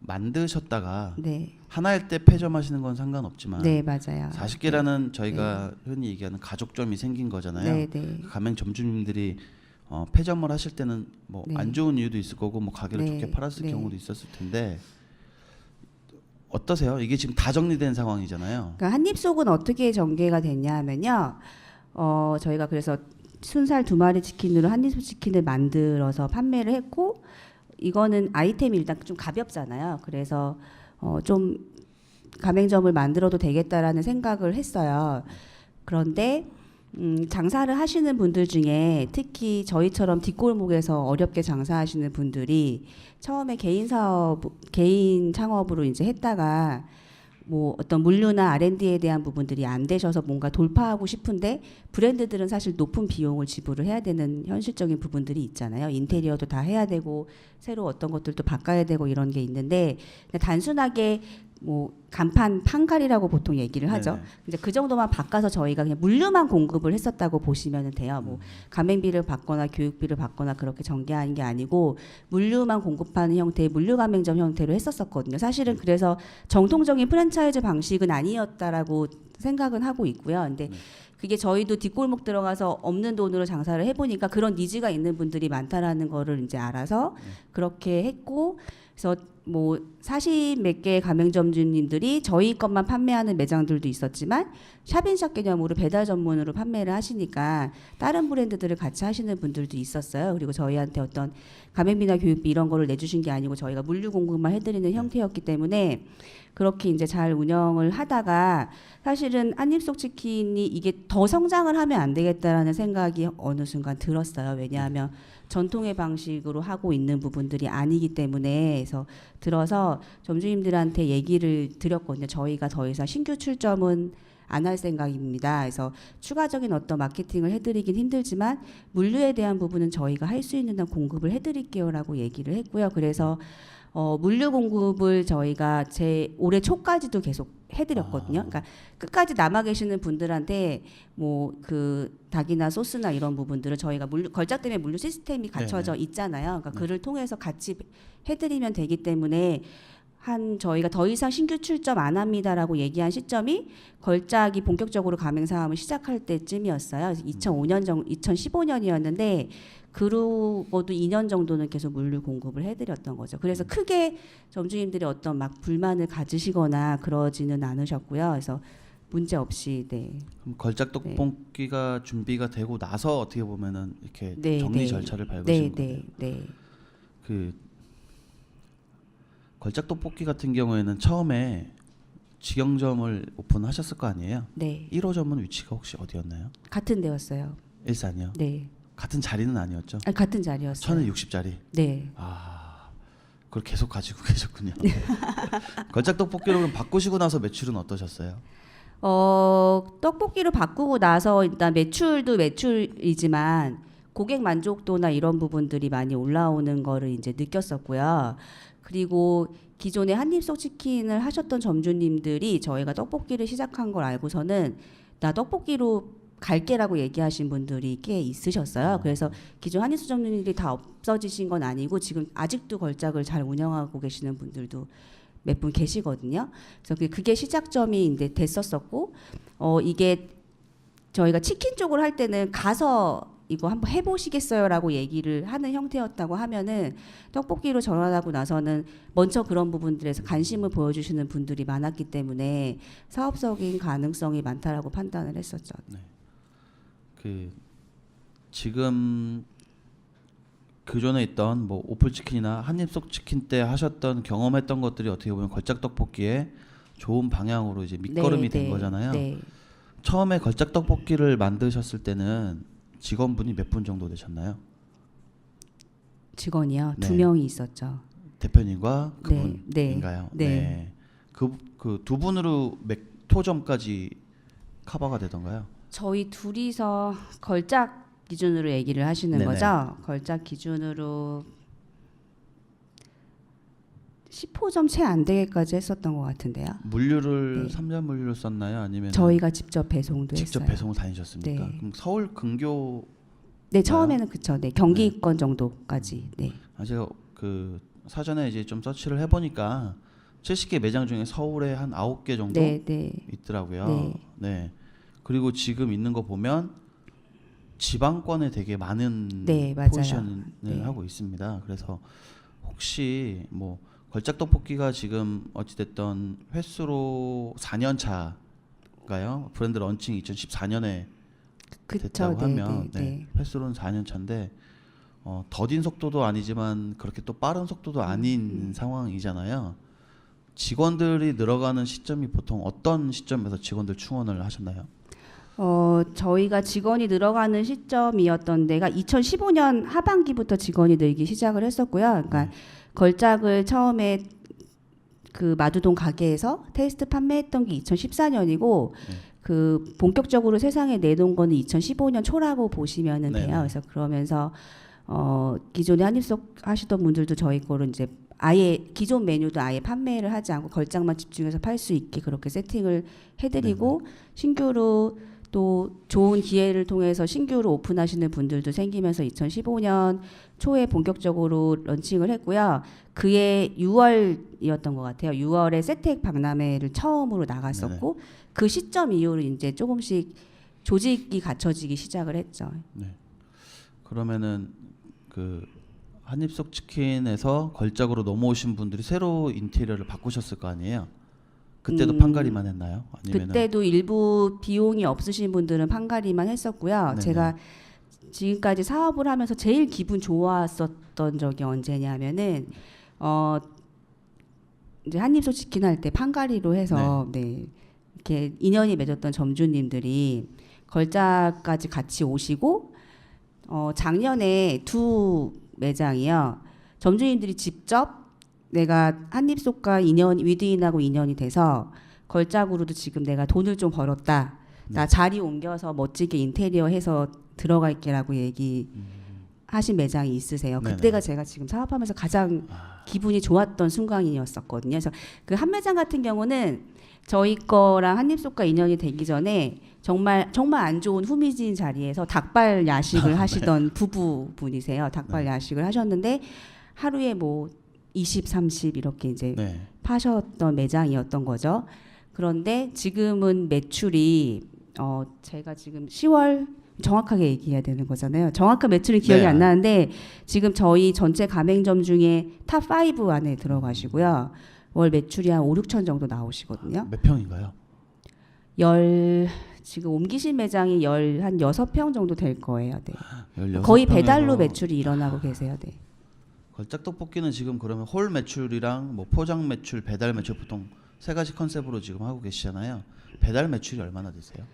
만드셨다가
네.
하나일 때 폐점하시는 건 상관없지만
네, 맞아요.
40개라는 저희가 흔히 얘기하는 가족점이 생긴 거잖아요.
네, 네.
가맹 점주님들이 폐점을 하실 때는 뭐
네.
안 좋은 이유도 있을 거고 뭐 가게를
네,
좋게 팔았을
네.
경우도 있었을 텐데 어떠세요? 이게 지금 다 정리된 상황이잖아요.
그러니까 한입속은 어떻게 전개가 됐냐 하면요. 저희가 그래서 순살 2마리 치킨으로 한입속 치킨을 만들어서 판매를 했고 이거는 아이템이 일단 좀 가볍잖아요. 그래서 좀 가맹점을 만들어도 되겠다라는 생각을 했어요. 그런데 장사를 하시는 분들 중에 특히 저희처럼 뒷골목에서 어렵게 장사하시는 분들이 처음에 개인 창업으로 이제 했다가 뭐 어떤 물류나 R&D에 대한 부분들이 안 되셔서 뭔가 돌파하고 싶은데 브랜드들은 사실 높은 비용을 지불을 해야 되는 현실적인 부분들이 있잖아요. 인테리어도 다 해야 되고 새로 어떤 것들도 바꿔야 되고 이런 게 있는데 그냥 단순하게 뭐 간판 판갈이라고 보통 얘기를 하죠.
네네.
이제 그 정도만 바꿔서 저희가 그냥 물류만 공급을 했었다고 보시면 돼요. 뭐 가맹비를 받거나 교육비를 받거나 그렇게 전개하는 게 아니고 물류만 공급하는 형태의 물류 가맹점 형태로 했었었거든요. 사실은 그래서 정통적인 프랜차이즈 방식은 아니었다라고 생각은 하고 있고요. 근데 그게 저희도 뒷골목 들어가서 없는 돈으로 장사를 해보니까 그런 니즈가 있는 분들이 많다라는 거를 이제 알아서 그렇게 했고, 그래서 뭐 40몇 개의 가맹점주님들이 저희 것만 판매하는 매장들도 있었지만 샵인샵 개념으로 배달 전문으로 판매를 하시니까 다른 브랜드들을 같이 하시는 분들도 있었어요. 그리고 저희한테 어떤 가맹비나 교육비 이런 거를 내주신 게 아니고 저희가 물류 공급만 해드리는 형태였기 때문에 그렇게 이제 잘 운영을 하다가 사실은 한입속 치킨이 이게 더 성장을 하면 안 되겠다라는 생각이 어느 순간 들었어요. 왜냐하면 전통의 방식으로 하고 있는 부분들이 아니기 때문에 그래서 들어서 점주님들한테 얘기를 드렸거든요. 저희가 더 이상 신규 출점은 안 할 생각입니다. 그래서 추가적인 어떤 마케팅을 해드리긴 힘들지만 물류에 대한 부분은 저희가 할 수 있는 한 공급을 해드릴게요라고 얘기를 했고요. 그래서 물류 공급을 저희가 올해 초까지도 계속 해드렸거든요. 그러니까 끝까지 남아 계시는 분들한테 뭐 그 닭이나 소스나 이런 부분들을 저희가 걸작 때문에 물류 시스템이 갖춰져
네네.
있잖아요. 그러니까 그를 통해서 같이 해드리면 되기 때문에 저희가 더 이상 신규 출점 안 합니다라고 얘기한 시점이 걸작이 본격적으로 가맹 사업을 시작할 때쯤이었어요. 2015년이었는데 그러고도 2년 정도는 계속 물류 공급을 해드렸던 거죠. 그래서 크게 점주님들이 어떤 막 불만을 가지시거나 그러지는 않으셨고요. 그래서 문제 없이
그럼 걸작 떡볶이가 준비가 되고 나서 어떻게 보면은 이렇게
네,
정리
네.
절차를 밟으신
네,
거예요.
네.
그 걸작 떡볶이 같은 경우에는 처음에 직영점을 오픈하셨을 거 아니에요?
네.
1호점은 위치가 혹시 어디였나요?
같은 데였어요.
일산이요.
네.
같은 자리는 아니었죠?
아니, 같은 자리였어요.
1060짜리.
네.
아, 그걸 계속 가지고 계셨군요. 걸작 떡볶이로 그럼 바꾸시고 나서 매출은 어떠셨어요?
떡볶이로 바꾸고 나서 일단 매출도 매출이지만 고객 만족도나 이런 부분들이 많이 올라오는 거를 이제 느꼈었고요. 그리고 기존에 한입속 치킨을 하셨던 점주님들이 저희가 떡볶이를 시작한 걸 알고서는 나 떡볶이로 갈게라고 얘기하신 분들이 꽤 있으셨어요. 그래서 기존 한입속 점주님들이 다 없어지신 건 아니고 지금 아직도 걸작을 잘 운영하고 계시는 분들도 몇 분 계시거든요. 그래서 그게 시작점이 이제 됐었었고, 이게 저희가 치킨 쪽을 할 때는 가서 이거 한번 해보시겠어요라고 얘기를 하는 형태였다고 하면은 떡볶이로 전환하고 나서는 먼저 그런 부분들에서 관심을 보여주시는 분들이 많았기 때문에 사업적인 가능성이 많다라고 판단을 했었죠.
그 지금 그전에 있던 뭐 오플치킨이나 한입속 치킨 때 하셨던 경험했던 것들이 어떻게 보면 걸작 떡볶이의 좋은 방향으로 이제 밑거름이 된 거잖아요.
네.
처음에 걸작 떡볶이를 만드셨을 때는 직원분이 몇 분 정도 되셨나요?
직원이요.
네.
2명이 있었죠.
대표님과
네,
그분인가요?
네.
그 두 분으로 몇 호점까지 커버가 되던가요?
저희 둘이서 걸작 기준으로 얘기를 하시는
네네.
거죠? 걸작 기준으로 10호점 채 안 되게까지 했었던 것 같은데요.
물류를
네.
3년 물류를 썼나요? 아니면
저희가 직접 배송도
직접
했어요.
배송을 다니셨습니까?
네.
그럼 서울 근교
네, 처음에는 그쵸. 네, 경기권 정도까지. 네.
제가 그 사전에 이제 좀 서치를 해보니까 70개 매장 중에 서울에 한 9개 정도
네, 네.
있더라고요.
네.
네. 그리고 지금 있는 거 보면 지방권에 되게 많은
네, 맞아요.
포지션을
네.
하고 있습니다. 그래서 혹시 뭐 걸작 떡볶이가 지금 어찌됐던 횟수로 4년 차가요? 브랜드 런칭 2014년에
그쵸.
됐다고
네,
하면
네, 네.
횟수로는 4년 차인데 더딘 속도도 아니지만 그렇게 또 빠른 속도도 아닌 상황이잖아요. 직원들이 늘어가는 시점이 보통 어떤 시점에서 직원들 충원을 하셨나요?
저희가 직원이 늘어가는 시점이었던 데가 2015년 하반기부터 직원이 늘기 시작을 했었고요. 그러니까 걸작을 처음에 그 마두동 가게에서 테스트 판매했던 게 2014년이고 그 본격적으로 세상에 내놓은 거는 2015년 초라고 보시면은
네네.
돼요. 그래서 그러면서 기존에 한입속 하시던 분들도 저희 거를 이제 아예 기존 메뉴도 아예 판매를 하지 않고 걸작만 집중해서 팔 수 있게 그렇게 세팅을 해드리고 신규로 또 좋은 기회를 통해서 신규로 오픈하시는 분들도 생기면서 2015년 초에 본격적으로 런칭을 했고요. 그해 6월이었던 것 같아요. 6월에 세택 박람회를 처음으로 나갔었고 그 시점 이후로 이제 조금씩 조직이 갖춰지기 시작을 했죠.
네. 그러면은 그 한입속 치킨에서 걸작으로 넘어오신 분들이 새로 인테리어를 바꾸셨을 거 아니에요? 그때도 판가리만 했나요? 아니면은
그때도 일부 비용이 없으신 분들은 판가리만 했었고요.
네네.
제가 지금까지 사업을 하면서 제일 기분 좋았었던 적이 언제냐면은 이제 한입속 치킨 할 때 판가리로 해서 네. 이렇게 인연이 맺었던 점주님들이 걸작까지 같이 오시고 작년에 두 매장이요. 점주님들이 직접 내가 한입속과 인연 위드인하고 인연이 돼서 걸작으로도 지금 내가 돈을 좀 벌었다. 나 자리 옮겨서 멋지게 인테리어 해서 들어갈게라고 얘기하신 매장이 있으세요.
네네.
그때가 제가 지금 사업하면서 가장 기분이 좋았던 순간이었었거든요. 그래서 그 한 매장 같은 경우는 저희 거랑 한입속과 인연이 되기 전에 정말 안 좋은 후미진 자리에서 닭발 야식을 하시던 부부분이세요. 닭발 야식을 하셨는데 하루에 뭐 20, 30 이렇게 이제 파셨던 매장이었던 거죠. 그런데 지금은 매출이 제가 지금 10월 정확하게 얘기해야 되는 거잖아요. 정확한 매출은 기억이 안 나는데 지금 저희 전체 가맹점 중에 탑 5 안에 들어가시고요. 월 매출이 한 5, 6천 정도 나오시거든요.
몇 평인가요?
지금 옮기신 매장이 한 6평 정도 될 거예요. 네.
16
거의 배달로
평에서
매출이 일어나고 계세요. 네.
걸작 떡볶이는 지금 그러면 홀 매출이랑 뭐 포장 매출, 배달 매출 보통 세 가지 컨셉으로 지금 하고 계시잖아요. 배달 매출이 얼마나 되세요?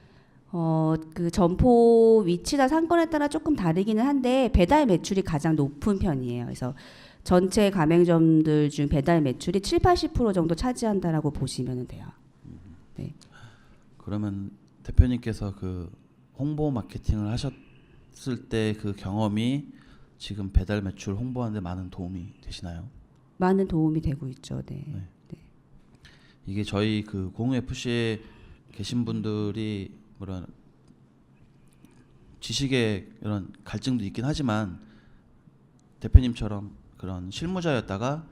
그 점포 위치나 상권에 따라 조금 다르기는 한데 배달 매출이 가장 높은 편이에요. 그래서 전체 가맹점들 중 배달 매출이 7, 80% 정도 차지한다라고 보시면 돼요. 네.
그러면 대표님께서 그 홍보 마케팅을 하셨을 때 그 경험이 지금 배달 매출 홍보하는 데 많은 도움이 되시나요?
많은 도움이 되고 있죠. 네.
이게 저희 그 공유 FC에 계신 분들이 뭐라 지식의 이런 갈증도 있긴 하지만 대표님처럼 그런 실무자였다가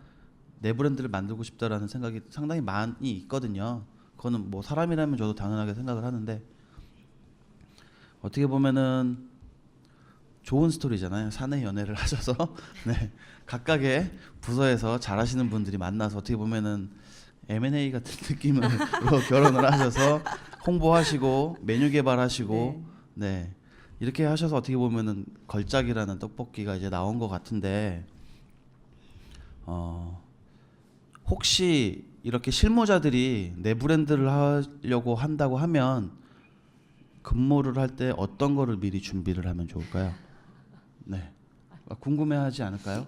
내 브랜드를 만들고 싶다라는 생각이 상당히 많이 있거든요. 그거는 뭐 사람이라면 저도 당연하게 생각을 하는데 어떻게 보면은 좋은 스토리잖아요. 사내 연애를 하셔서 네, 각각의 부서에서 잘하시는 분들이 만나서 어떻게 보면은 M&A 같은 느낌으로 결혼을 하셔서 홍보하시고 메뉴 개발하시고 네 이렇게 하셔서 어떻게 보면은 걸작이라는 떡볶이가 이제 나온 것 같은데 혹시 이렇게 실무자들이 내 브랜드를 하려고 한다고 하면 근무를 할 때 어떤 거를 미리 준비를 하면 좋을까요? 네 궁금해하지 않을까요?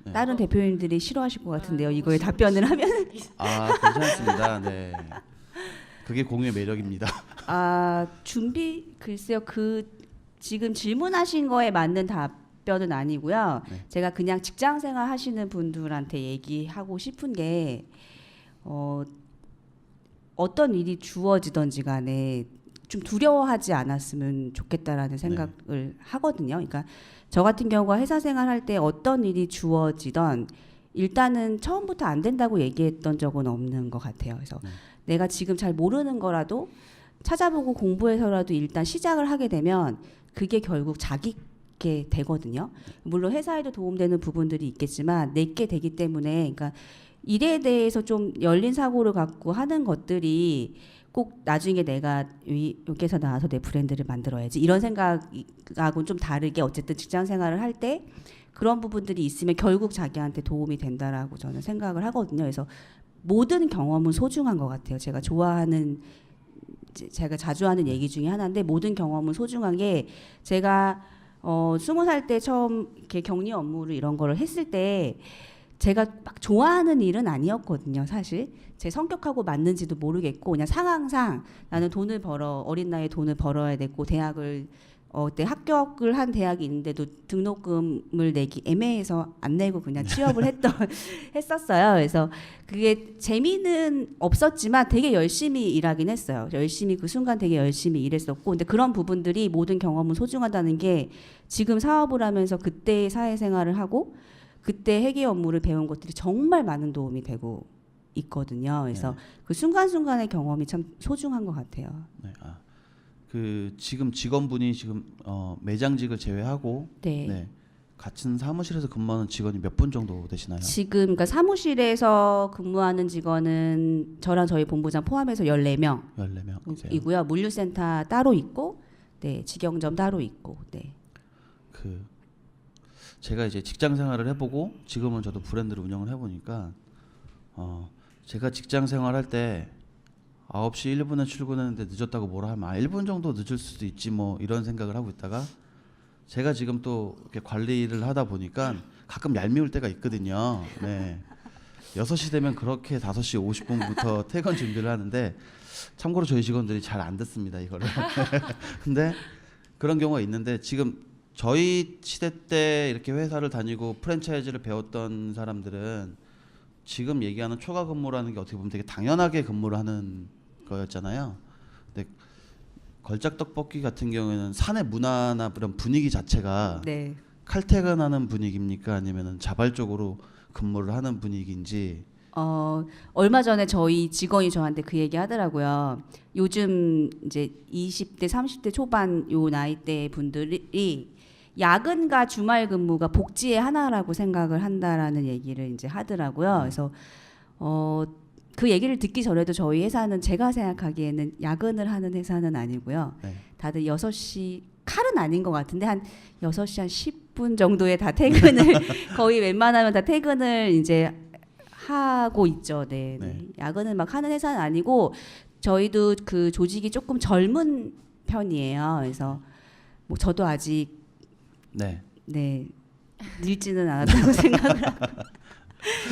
네.
다른 대표님들이 싫어하실 것 같은데요. 이거에 답변을 하면
괜찮습니다. 네. 그게 공유의 매력입니다.
준비 글쎄요. 지금 질문하신 거에 맞는 답변은 아니고요. 제가 그냥 직장 생활 하시는 분들한테 얘기하고 싶은 게 어떤 일이 주어지던지 간에 좀 두려워하지 않았으면 좋겠다라는 생각을 하거든요. 그러니까 저 같은 경우가 회사 생활할 때 어떤 일이 주어지던 일단은 처음부터 안 된다고 얘기했던 적은 없는 것 같아요. 그래서 내가 지금 잘 모르는 거라도 찾아보고 공부해서라도 일단 시작을 하게 되면 그게 결국 자기게 되거든요. 물론 회사에도 도움되는 부분들이 있겠지만 내게 되기 때문에 그러니까 일에 대해서 좀 열린 사고를 갖고 하는 것들이 꼭 나중에 내가 여기에서 나와서 내 브랜드를 만들어야지 이런 생각하고는 좀 다르게 어쨌든 직장 생활을 할 때 그런 부분들이 있으면 결국 자기한테 도움이 된다라고 저는 생각을 하거든요. 그래서 모든 경험은 소중한 것 같아요. 제가 좋아하는 제가 자주 하는 얘기 중에 하나인데 모든 경험은 소중한 게 제가 20살 때 처음 이렇게 격리 업무를 이런 거를 했을 때 제가 막 좋아하는 일은 아니었거든요, 사실. 제 성격하고 맞는지도 모르겠고 그냥 상황상 나는 돈을 벌어 어린 나이에 돈을 벌어야 되고 대학을 그때 합격을 한 대학이 있는데도 등록금을 내기 애매해서 안 내고 그냥 취업을 했었어요. 그래서 그게 재미는 없었지만 되게 열심히 일하긴 했어요. 열심히 그 순간 되게 열심히 일했었고 근데 그런 부분들이 모든 경험은 소중하다는 게 지금 사업을 하면서 그때 사회생활을 하고 그때 회계 업무를 배운 것들이 정말 많은 도움이 되고 있거든요. 그래서
네.
그 순간순간의 경험이 참 소중한 것 같아요.
네. 그 지금 직원분이 지금 매장직을 제외하고
네.
네. 같은 사무실에서 근무하는 직원이 몇 분 정도 되시나요?
지금 그러니까 사무실에서 근무하는 직원은 저랑 저희 본부장 포함해서 14명
14명이세요.
이고요. 물류센터 따로 있고 네, 직영점 따로 있고. 네.
그 제가 이제 직장 생활을 해보고 지금은 저도 브랜드를 운영을 해보니까 제가 직장 생활할 때 9시 1분에 출근했는데 늦었다고 뭐라 하면 1분 정도 늦을 수도 있지 뭐 이런 생각을 하고 있다가 제가 지금 또 이렇게 관리를 하다 보니까 가끔 얄미울 때가 있거든요. 네. 6시 되면 그렇게 5시 50분부터 퇴근 준비를 하는데 참고로 저희 직원들이 잘 안 듣습니다, 이거를. 근데 그런 경우가 있는데 지금 저희 시대 때 이렇게 회사를 다니고 프랜차이즈를 배웠던 사람들은 지금 얘기하는 초과 근무라는 게 어떻게 보면 되게 당연하게 근무를 하는 거였잖아요. 근데 걸작 떡볶이 같은 경우에는 사내 문화나 그런 분위기 자체가
네.
칼퇴근하는 분위기입니까? 아니면은 자발적으로 근무를 하는 분위기인지.
얼마 전에 저희 직원이 저한테 그 얘기 하더라고요. 요즘 이제 20대, 30대 초반 요 나이대 분들이 야근과 주말 근무가 복지의 하나라고 생각을 한다라는 얘기를 이제 하더라고요. 그래서 그 얘기를 듣기 전에도 저희 회사는 제가 생각하기에는 야근을 하는 회사는 아니고요.
네.
다들 6시 칼은 아닌 것 같은데 한 6시 한 10분 정도에 다 퇴근을 거의 웬만하면 다 퇴근을 이제 하고 있죠. 네.
네.
야근을 막 하는 회사는 아니고 저희도 그 조직이 조금 젊은 편이에요. 그래서 뭐 저도 아직
네.
네 늙지는 않았다고 생각을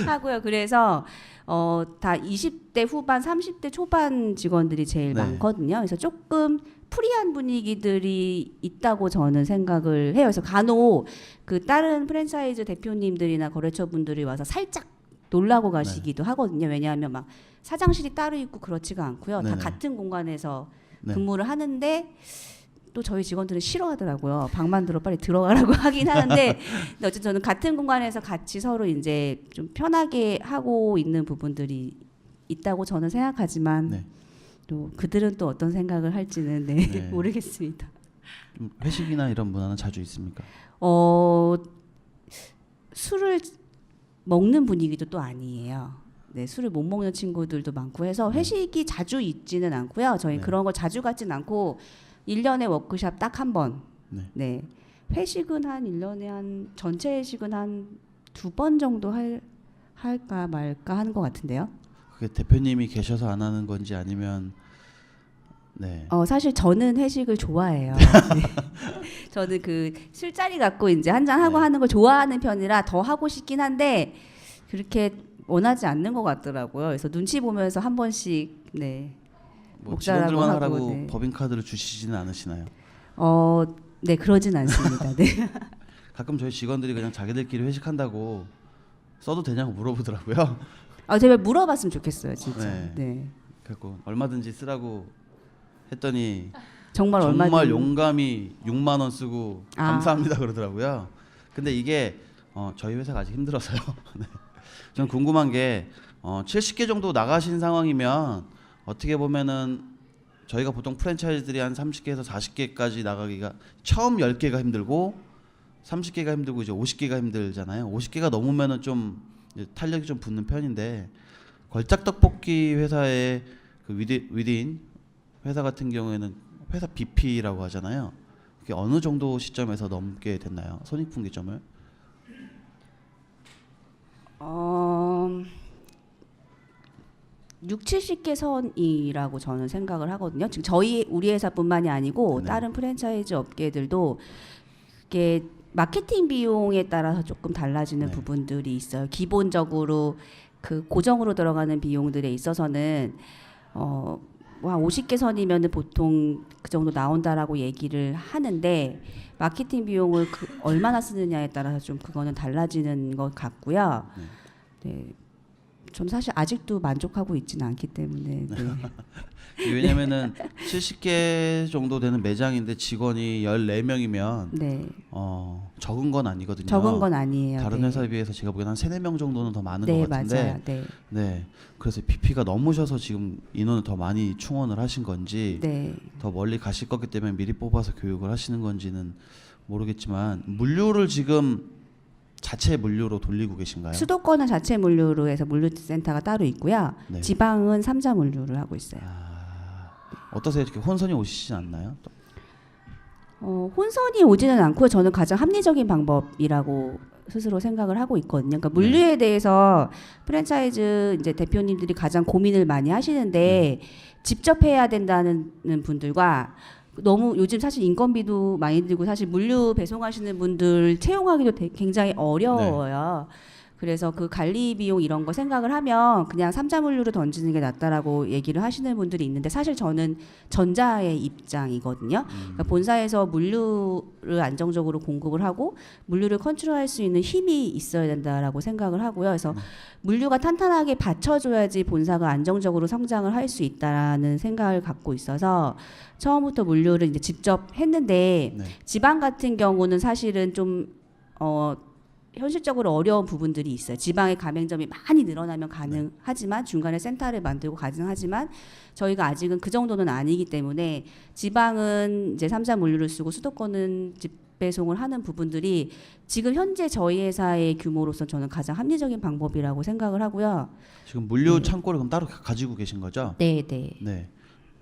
하고요. 그래서 다 20대 후반, 30대 초반 직원들이 제일
네.
많거든요. 그래서 조금 프리한 분위기들이 있다고 저는 생각을 해요. 그래서 간혹 그 다른 프랜차이즈 대표님들이나 거래처 분들이 와서 살짝 놀라고 가시기도 하거든요. 왜냐하면 막 사장실이 따로 있고 그렇지가 않고요. 다
네네.
같은 공간에서
네.
근무를 하는데 또 저희 직원들은 싫어하더라고요. 방 만들어 빨리 들어가라고 하긴 하는데 근데 어쨌든 저는 같은 공간에서 같이 서로 이제 좀 편하게 하고 있는 부분들이 있다고 저는 생각하지만
네.
또 그들은 또 어떤 생각을 할지는 네,
네.
모르겠습니다.
좀 회식이나 이런 문화는 자주 있습니까?
술을 먹는 분위기도 또 아니에요. 네, 술을 못 먹는 친구들도 많고 해서 회식이 자주 있지는 않고요. 저희
네.
그런 걸 자주 갖진 않고 1년에 워크샵 딱 한 번.
네.
네. 회식은 한 1년에 한 전체 회식은 한 2번 정도 할까 말까 하는 것 같은데요.
그게 대표님이 계셔서 안 하는 건지 아니면 네.
사실 저는 회식을 좋아해요. 네. 저는 그 술자리 갖고 이제 한잔 하고
네.
하는 걸 좋아하는 편이라 더 하고 싶긴 한데 그렇게 원하지 않는 것 같더라고요. 그래서 눈치 보면서 한 번씩 네.
뭐
목자라고
직원들만
하고,
하라고
네.
법인카드를 주시지는 않으시나요?
네 그러진 않습니다. 네.
가끔 저희 직원들이 그냥 자기들끼리 회식한다고 써도 되냐고 물어보더라고요.
제발 물어봤으면 좋겠어요, 진짜.
네.
네.
그래서 얼마든지 쓰라고 했더니
정말
정말
얼마든
용감히 6만 원 쓰고
아.
감사합니다 그러더라고요. 근데 이게 저희 회사가 아직 힘들어서요. 네. 전 궁금한 게 70개 정도 나가신 상황이면 어떻게 보면은 저희가 보통 프랜차이즈들이 한 30개에서 40개까지 나가기가 처음 10개가 힘들고 30개가 힘들고 이제 50개가 힘들잖아요. 50개가 넘으면은 좀 이제 탄력이 좀 붙는 편인데 걸작 떡볶이 회사의 그 위딘 회사 같은 경우에는 회사 BP라고 하잖아요. 그게 어느 정도 시점에서 넘게 됐나요? 손익분기점을?
6, 70개 선이라고 저는 생각을 하거든요. 지금 우리 회사뿐만이 아니고
네.
다른 프랜차이즈 업계들도 이게 마케팅 비용에 따라서 조금 달라지는
네.
부분들이 있어요. 기본적으로 그 고정으로 들어가는 비용들에 있어서는 한 50개 선이면은 보통 그 정도 나온다라고 얘기를 하는데 마케팅 비용을 얼마나 쓰느냐에 따라서 좀 그거는 달라지는 것 같고요. 네. 전 사실 아직도 만족하고 있지는 않기 때문에. 네.
왜냐면은 70개 정도 되는 매장인데 직원이 14명이면
네.
적은 건 아니거든요.
적은 건 아니에요.
다른
네.
회사에 비해서 제가 보기엔 한 3, 4명 정도는 더 많은
네,
것 같은데.
맞아요. 네.
네. 그래서 BP가 넘으셔서 지금 인원을 더 많이 충원을 하신 건지
네.
더 멀리 가실 거기 때문에 미리 뽑아서 교육을 하시는 건지는 모르겠지만 물류를 지금 자체 물류로 돌리고 계신가요?
수도권은 자체 물류로 해서 물류센터가 따로 있고요.
네.
지방은 3자 물류를 하고 있어요.
어떠세요? 이렇게 혼선이 오시지 않나요?
혼선이 오지는 않고요. 저는 가장 합리적인 방법이라고 스스로 생각을 하고 있거든요. 그러니까 물류에 대해서 프랜차이즈 이제 대표님들이 가장 고민을 많이 하시는데 직접 해야 된다는 분들과 너무 요즘 사실 인건비도 많이 들고 사실 물류 배송하시는 분들 채용하기도 굉장히 어려워요. 그래서 그 관리 비용 이런 거 생각을 하면 그냥 삼자 물류로 던지는 게 낫다라고 얘기를 하시는 분들이 있는데 사실 저는 전자의 입장이거든요. 그러니까 본사에서 물류를 안정적으로 공급을 하고 물류를 컨트롤할 수 있는 힘이 있어야 된다라고 생각을 하고요. 그래서 물류가 탄탄하게 받쳐줘야지 본사가 안정적으로 성장을 할 수 있다라는 생각을 갖고 있어서 처음부터 물류를 이제 직접 했는데 지방 같은 경우는 사실은 좀 현실적으로 어려운 부분들이 있어요. 지방의 가맹점이 많이 늘어나면 가능하지만 중간에 센터를 만들고 가능하지만 저희가 아직은 그 정도는 아니기 때문에 지방은 이제 3자 물류를 쓰고 수도권은 직배송을 하는 부분들이 지금 현재 저희 회사의 규모로서 저는 가장 합리적인 방법이라고 생각을 하고요.
지금 물류 창고를 그럼 따로 가지고 계신 거죠?
네, 네.
네.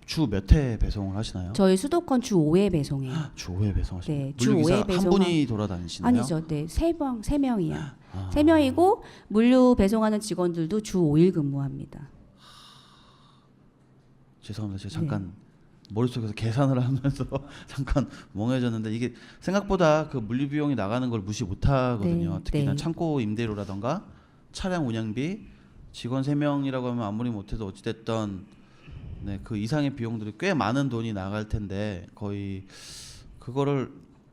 주 몇 회 배송을 하시나요?
저희 수도권 주 5회 배송해요.
주 5회 배송하시나요?
네, 주
물류기사
5회
한
배송
분이 돌아다니시나요?
아니죠. 네, 세 명이요. 세 명이고 물류 배송하는 직원들도 주 5일 근무합니다.
죄송합니다. 제가 잠깐 머릿속에서 계산을 하면서 잠깐 멍해졌는데 이게 생각보다 그 물류 비용이 나가는 걸 무시 못 하거든요.
네,
특히나
네.
창고 임대료라던가 차량 운영비, 직원 3명이라고 하면 아무리 못해도 어찌됐던 그 이상의 비용들이 꽤 많은 돈이 나갈 텐데 거의 그거를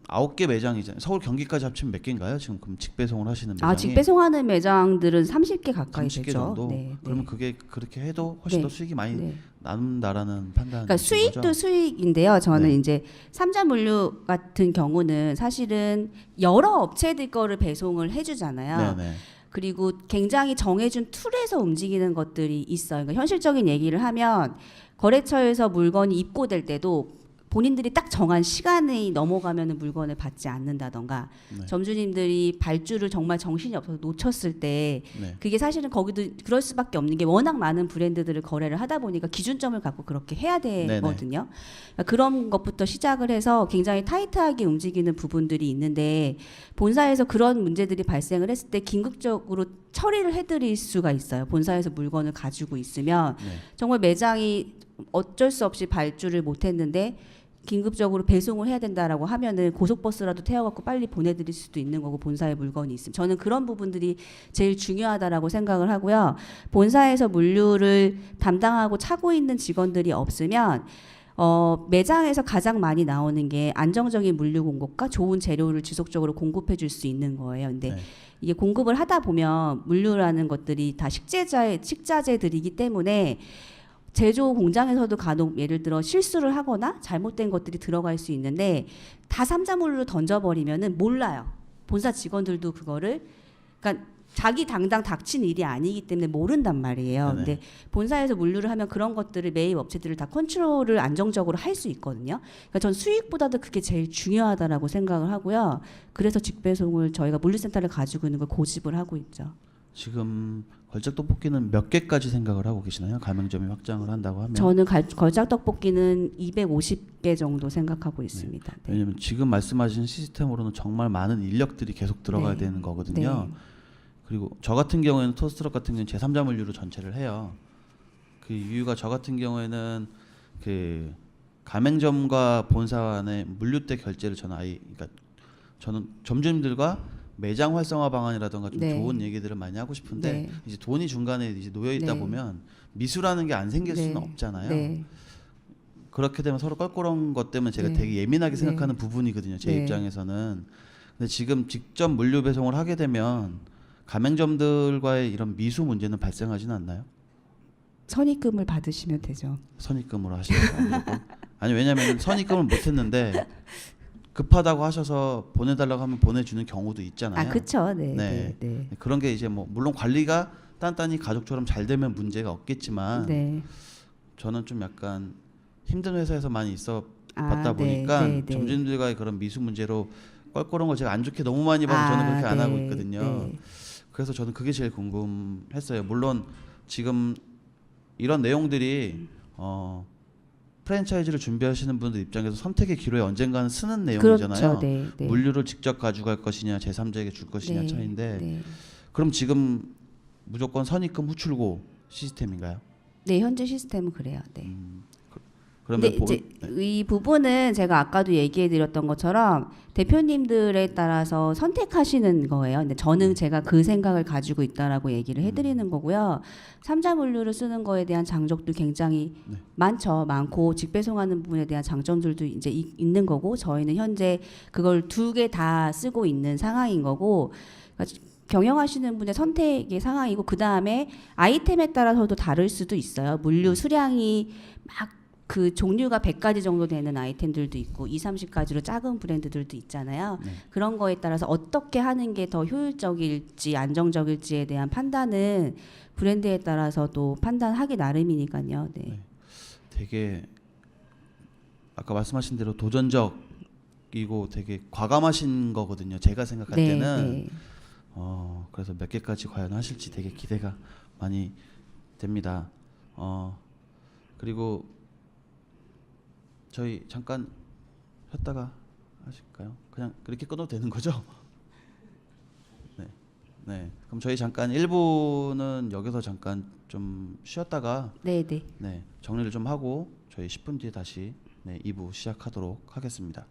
9개 매장이잖아요. 서울 경기까지 합치면 몇 개인가요? 지금 그럼 직배송을 하시는 매장이?
직배송하는 매장들은 30개 가까이
30개
되죠.
정도?
네,
그러면
네.
그게 그렇게 해도 훨씬
네.
더 수익이 많이
네.
남는다라는 판단이
그러니까 수익도 수익인데요. 저는
네.
이제 삼자 물류 같은 경우는 사실은 여러 업체들 거를 배송을 해주잖아요.
네네.
그리고 굉장히 정해준 툴에서 움직이는 것들이 있어요. 그러니까 현실적인 얘기를 하면 거래처에서 물건이 입고될 때도 본인들이 딱 정한 시간이 넘어가면 물건을 받지 않는다던가
네.
점주님들이 발주를 정말 정신이 없어서 놓쳤을 때
네.
그게 사실은 거기도 그럴 수밖에 없는 게 워낙 많은 브랜드들을 거래를 하다 보니까 기준점을 갖고 그렇게 해야 되거든요. 그러니까 그런 것부터 시작을 해서 굉장히 타이트하게 움직이는 부분들이 있는데 본사에서 그런 문제들이 발생을 했을 때 긴급적으로 처리를 해드릴 수가 있어요. 본사에서 물건을 가지고 있으면 정말 매장이 어쩔 수 없이 발주를 못했는데 긴급적으로 배송을 해야 된다라고 하면은 고속버스라도 태워갖고 빨리 보내드릴 수도 있는 거고 본사에 물건이 있으면 저는 그런 부분들이 제일 중요하다라고 생각을 하고요. 본사에서 물류를 담당하고 차고 있는 직원들이 없으면 매장에서 가장 많이 나오는 게 안정적인 물류 공급과 좋은 재료를 지속적으로 공급해 줄 수 있는 거예요. 근데 이게 공급을 하다 보면 물류라는 것들이 다 식자재들이기 때문에 제조 공장에서도 간혹 예를 들어 실수를 하거나 잘못된 것들이 들어갈 수 있는데 다 삼자물로 던져버리면은 몰라요. 본사 직원들도 그거를 그러니까 자기 당당 닥친 일이 아니기 때문에 모른단 말이에요.
네네.
근데 본사에서 물류를 하면 그런 것들을 매입 업체들을 다 컨트롤을 안정적으로 할 수 있거든요. 그러니까 전 수익보다도 그게 제일 중요하다라고 생각을 하고요. 그래서 직배송을 저희가 물류센터를 가지고 있는 걸 고집을 하고 있죠.
지금 걸작 떡볶이는 몇 개까지 생각을 하고 계시나요? 가맹점이 확장을 한다고 하면?
저는 걸작 떡볶이는 250개 정도 생각하고 있습니다. 네.
왜냐하면 지금 말씀하신 시스템으로는 정말 많은 인력들이 계속 들어가야 되는 거거든요.
네.
그리고 저 같은 경우에는 토스트럭 같은 경우는 제3자 물류로 전체를 해요. 그 이유가 저 같은 경우에는 그 가맹점과 본사 간의 물류대 결제를 저는 그러니까 저는 점주님들과 매장 활성화 방안이라든가 좀
네.
좋은 얘기들을 많이 하고 싶은데
네.
이제 돈이 중간에 이제 놓여 있다
네.
보면 미수라는 게 안 생길
네.
수는 없잖아요.
네.
그렇게 되면 서로 껄끄러운 것 때문에 제가
네.
되게 예민하게
네.
생각하는 부분이거든요. 제
네.
입장에서는. 근데 지금 직접 물류 배송을 하게 되면 가맹점들과의 이런 미수 문제는 발생하지는 않나요?
선입금을 받으시면 되죠.
선입금으로 하시는 무조건? 아니 왜냐면 선입금을 못 했는데 급하다고 하셔서 보내달라고 하면 보내주는 경우도 있잖아요.
아, 그렇죠. 네.
네.
네. 네.
그런 게 이제 뭐 물론 관리가 단단히 가족처럼 잘 되면 문제가 없겠지만
네.
저는 좀 약간 힘든 회사에서 많이 있어
아,
봤다 보니까
네. 네.
점주님들과의 그런 미수 문제로 껄끄러운 걸 제가 안 좋게 너무 많이 봐서 저는 그렇게 안
네.
하고 있거든요.
네.
그래서 저는 그게 제일 궁금했어요. 물론 지금 이런 내용들이 프랜차이즈를 준비하시는 분들 입장에서 선택의 기로에 언젠가는 쓰는 내용이잖아요.
그렇죠. 네. 네.
물류를 직접 가져갈 것이냐, 제3자에게 줄 것이냐
네.
차이인데
네.
그럼 지금 무조건 선입금 후출고 시스템인가요?
네, 현재 시스템은 그래요. 네.
그러면
근데 이제 이 부분은 제가 아까도 얘기해드렸던 것처럼 대표님들에 따라서 선택하시는 거예요. 근데 저는 제가 그 생각을 가지고 있다라고 얘기를 해드리는 거고요. 삼자 물류를 쓰는 거에 대한 장점도 굉장히
네.
많고 직배송하는 부분에 대한 장점들도 이제 있는 거고 저희는 현재 그걸 두 개 다 쓰고 있는 상황인 거고. 그러니까 경영하시는 분의 선택의 상황이고 그 다음에 아이템에 따라서도 다를 수도 있어요. 물류 수량이 막 그 종류가 100가지 정도 되는 아이템들도 있고 20, 30가지로 작은 브랜드들도 있잖아요.
네.
그런 거에 따라서 어떻게 하는 게 더 효율적일지 안정적일지에 대한 판단은 브랜드에 따라서도 판단하기 나름이니까요. 네.
네. 되게 아까 말씀하신 대로 도전적이고 되게 과감하신 거거든요. 제가 생각할
네,
때는
네.
그래서 몇 개까지 과연 하실지 되게 기대가 많이 됩니다. 그리고 저희 잠깐 쉬었다가 하실까요? 그냥 그렇게 끊어도 되는 거죠? 네. 네. 그럼 저희 잠깐 1부는 여기서 잠깐 좀 쉬었다가
네, 네.
네, 정리를 좀 하고 저희 10분 뒤에 다시 2부 시작하도록 하겠습니다.